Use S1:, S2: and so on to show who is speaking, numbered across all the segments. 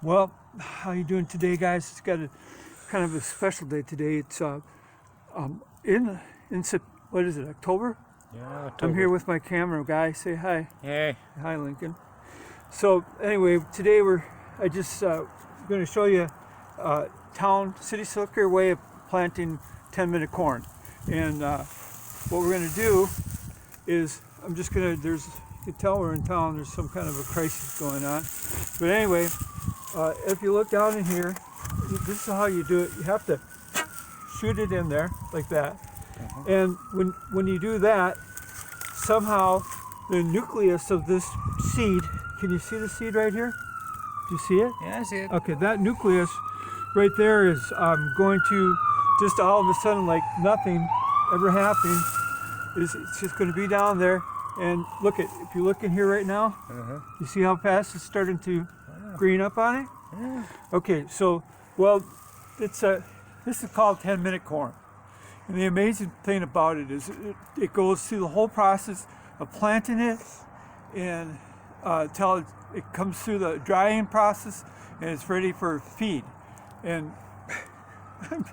S1: Well, how you doing today, guys? It's got a kind of a special day today. It's what is it, October?
S2: Yeah,
S1: I'm here
S2: October.
S1: with my camera guy. Say hi.
S2: Hey.
S1: Hi, Lincoln. So anyway, today I just going to show you city slicker way of planting 10-minute corn. And what we're going to do is I'm just going to, you can tell we're in town, there's some kind of a crisis going on. But anyway, if you look down in here, this is how you do it. You have to shoot it in there like that. And when you do that, somehow the nucleus of this seed, can you see the seed right here? Do you see it?
S2: Yeah, I see it.
S1: Okay, that nucleus right there is going to just all of a sudden, like nothing ever happened, it's just going to be down there. And look at, if you look in here right now, you see how fast it's starting to green up on it?
S2: Yeah.
S1: Okay, so, well, this is called 10-minute corn. And the amazing thing about it is it goes through the whole process of planting it and till it comes through the drying process and it's ready for feed. And I'm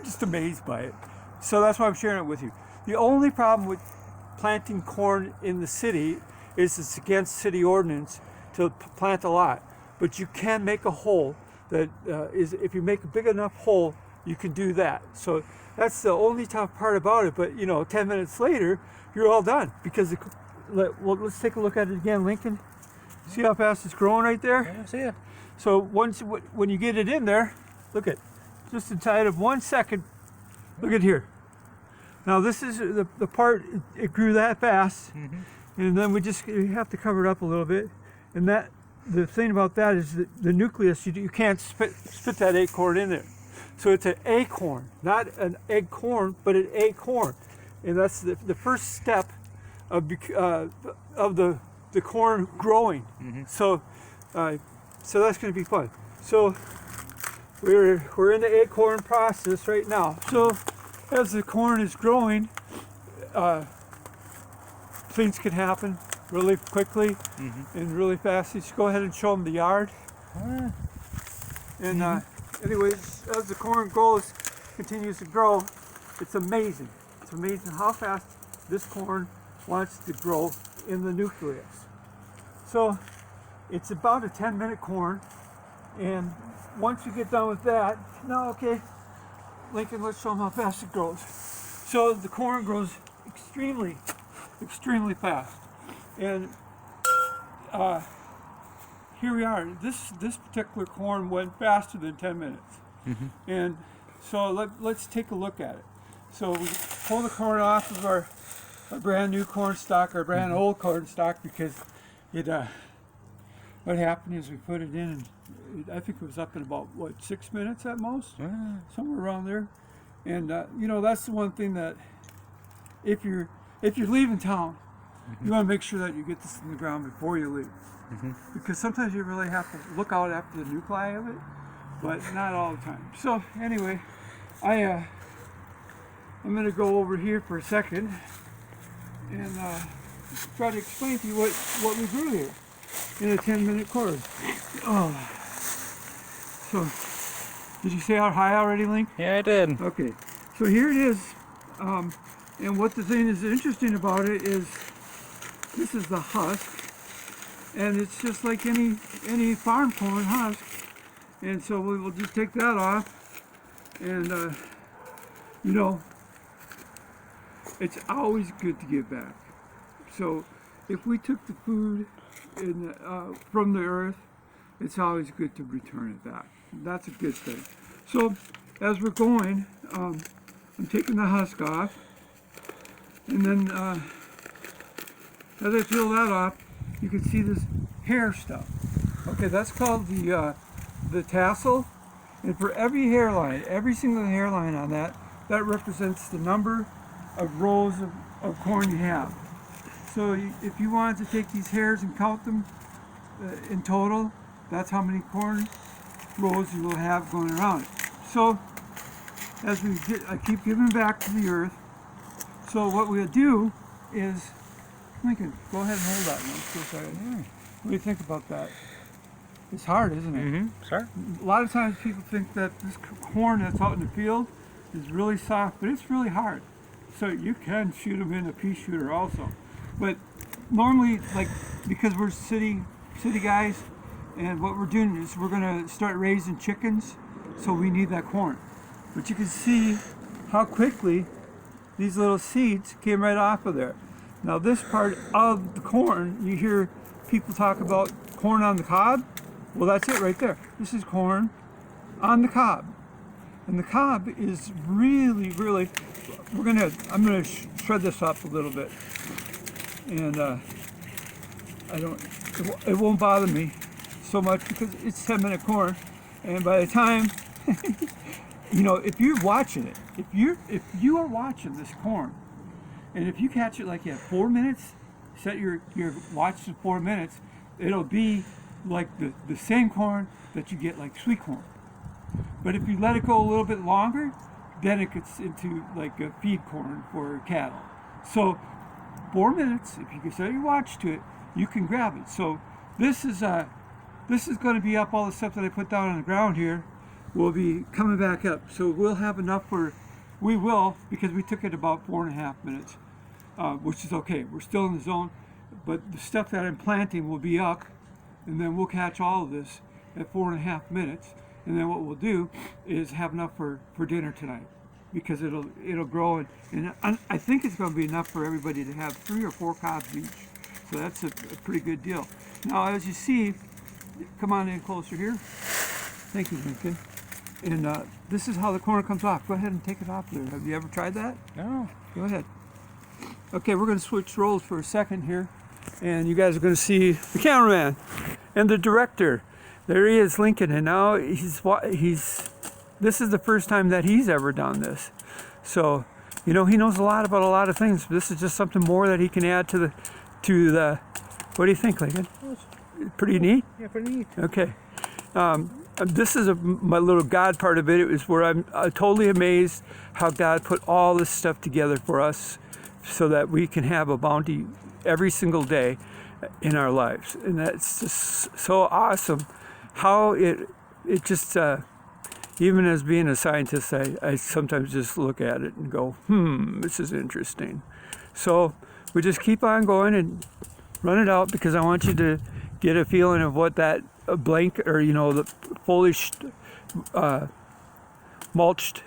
S1: just amazed by it. So that's why I'm sharing it with you. The only problem with planting corn in the city is it's against city ordinance to plant a lot. But you can make a hole that is, if you make a big enough hole, you can do that. So that's the only tough part about it. But 10 minutes later, you're all done because let's take a look at it again, Lincoln. See how fast it's growing right there?
S2: Yeah, I see it.
S1: So when you get it in there, look at, just inside of 1 second, look at here. Now this is the part, it grew that fast, and then you have to cover it up a little bit. And the thing about that is that the nucleus, you can't spit that acorn in there. So it's an acorn, not an egg corn, but an acorn. And that's the first step of the corn growing. So that's going to be fun. So we're in the acorn process right now. So as the corn is growing, things can happen really quickly and really fast. Just go ahead and show them the yard. And anyways, as the corn continues to grow, it's amazing. It's amazing how fast this corn wants to grow in the nucleus. So it's about a 10-minute corn, and once you get done with that, now okay, Lincoln, let's show them how fast it grows. So the corn grows extremely, extremely fast. And here we are. This particular corn went faster than 10 minutes. And so let's take a look at it. So we pull the corn off of our brand new corn stalk, our brand old corn stalk, because what happened is we put it in, and I think it was up in about 6 minutes at most, somewhere around there. And that's the one thing that if you're leaving town, you want to make sure that you get this in the ground before you leave, because sometimes you really have to look out after the nuclei of it, but not all the time. So anyway, I'm going to go over here for a second and try to explain to you what we grew here in a 10-minute corn. Oh, so did you say how high already, Link?
S2: Yeah, I did.
S1: Okay, so here it is, and what the thing is interesting about it is this is the husk, and it's just like any farm corn husk, and so we will just take that off, and it's always good to give back. So if we took the food from the earth, it's always good to return it back. That's a good thing. So as we're going, I'm taking the husk off, and then as I peel that off, you can see this hair stuff. Okay, that's called the tassel, and for every single hairline on that represents the number of rows of corn you have. So if you wanted to take these hairs and count them in total, that's how many corn rows you will have going around it. So as I keep giving back to the earth. So what we'll do is, Lincoln, go ahead and hold that one for a second. What do you think about that? It's hard, isn't it?
S2: Mm-hmm. Sorry.
S1: A lot of times people think that this corn that's out in the field is really soft, but it's really hard. So you can shoot them in a pea shooter also. But normally, like, because we're city guys, and what we're doing is we're gonna start raising chickens, so we need that corn. But you can see how quickly these little seeds came right off of there. Now this part of the corn, you hear people talk about corn on the cob. Well, that's it right there. This is corn on the cob. And the cob is really, really, I'm gonna shred this up a little bit. And it won't bother me so much because it's 10-minute corn. And by the time, if you're watching it, if you are watching this corn, and if you catch it like you have 4 minutes, set your watch to 4 minutes, it'll be like the same corn that you get like sweet corn. But if you let it go a little bit longer, then it gets into like a feed corn for cattle. So 4 minutes, if you can set your watch to it, you can grab it. So this is going to be up. All the stuff that I put down on the ground here will be coming back up. So we'll have enough because we took it about 4.5 minutes, which is okay. We're still in the zone, but the stuff that I'm planting will be up, and then we'll catch all of this at 4.5 minutes. And then what we'll do is have enough for dinner tonight, because it'll grow, and I think it's going to be enough for everybody to have 3 or 4 cobs each. So that's a pretty good deal. Now, as you see, come on in closer here. Thank you, Lincoln. And this is how the corn comes off. Go ahead and take it off there. Have you ever tried that?
S2: No.
S1: Go ahead. Okay, we're going to switch roles for a second here, and you guys are going to see the cameraman and the director. There he is, Lincoln, and now this is the first time that he's ever done this. So, he knows a lot about a lot of things. This is just something more that he can add to the. What do you think, Lincoln? Pretty neat?
S2: Yeah, pretty neat.
S1: Okay. This is my little God part of it. It was where I'm totally amazed how God put all this stuff together for us so that we can have a bounty every single day in our lives. And that's just so awesome. How it just, even as being a scientist, I sometimes just look at it and go, this is interesting. So we just keep on going and run it out, because I want you to get a feeling of what that blank, or the foliage mulched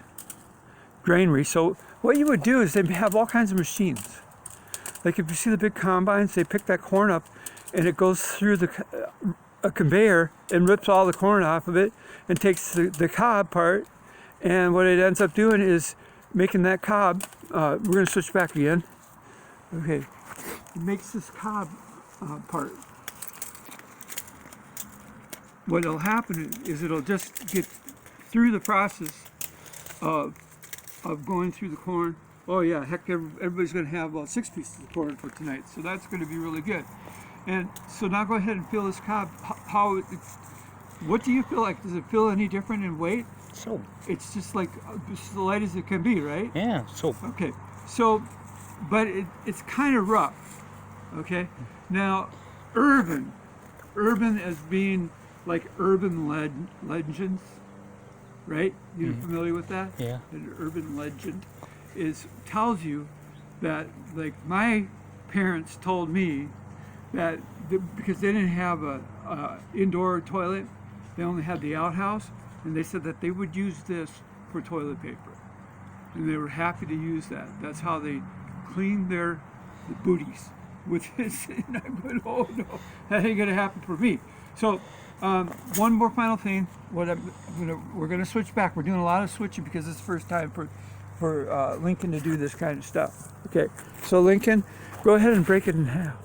S1: granary. So what you would do is they have all kinds of machines. Like if you see the big combines, they pick that corn up and it goes through a conveyor and rips all the corn off of it and takes the cob part, and what it ends up doing is making that cob, we're going to switch back again. Okay, it makes this cob part. What will happen is it'll just get through the process of going through the corn. Oh yeah, heck, everybody's going to have about 6 pieces of corn for tonight, so that's going to be really good. And so now go ahead and feel this cob. What do you feel like? Does it feel any different in weight?
S2: So.
S1: It's just like as light as it can be, right?
S2: Yeah, so.
S1: Okay, so, but it's kind of rough, okay? Now, urban as being like urban legends, right? You're familiar with that?
S2: Yeah.
S1: An urban legend tells you that, like, my parents told me that because they didn't have a indoor toilet, they only had the outhouse, and they said that they would use this for toilet paper, and they were happy to use that. That's how they cleaned their booties with this. And I went, oh no, that ain't gonna happen for me. So one more final thing. We're gonna switch back. We're doing a lot of switching because it's the first time for Lincoln to do this kind of stuff. Okay, so Lincoln, go ahead and break it in half.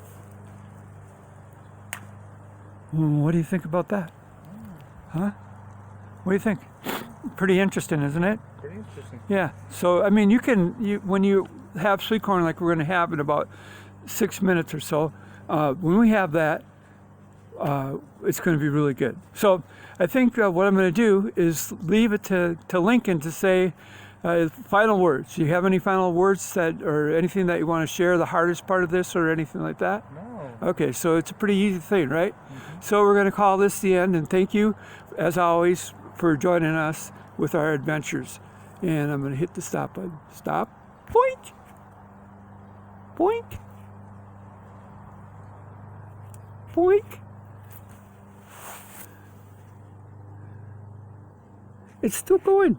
S1: What do you think about that? Huh? What do you think? Pretty interesting, isn't it?
S2: Pretty interesting.
S1: Yeah. So, I mean, when you have sweet corn like we're going to have in about 6 minutes or so, when we have that, it's going to be really good. So, I think what I'm going to do is leave it to Lincoln to say final words. Do you have any final words or anything that you want to share, the hardest part of this or anything like that?
S2: No.
S1: Okay, so it's a pretty easy thing, right? So we're going to call this the end, and thank you, as always, for joining us with our adventures. And I'm going to hit the stop button. Stop. Boink. Boink. Boink. It's still going.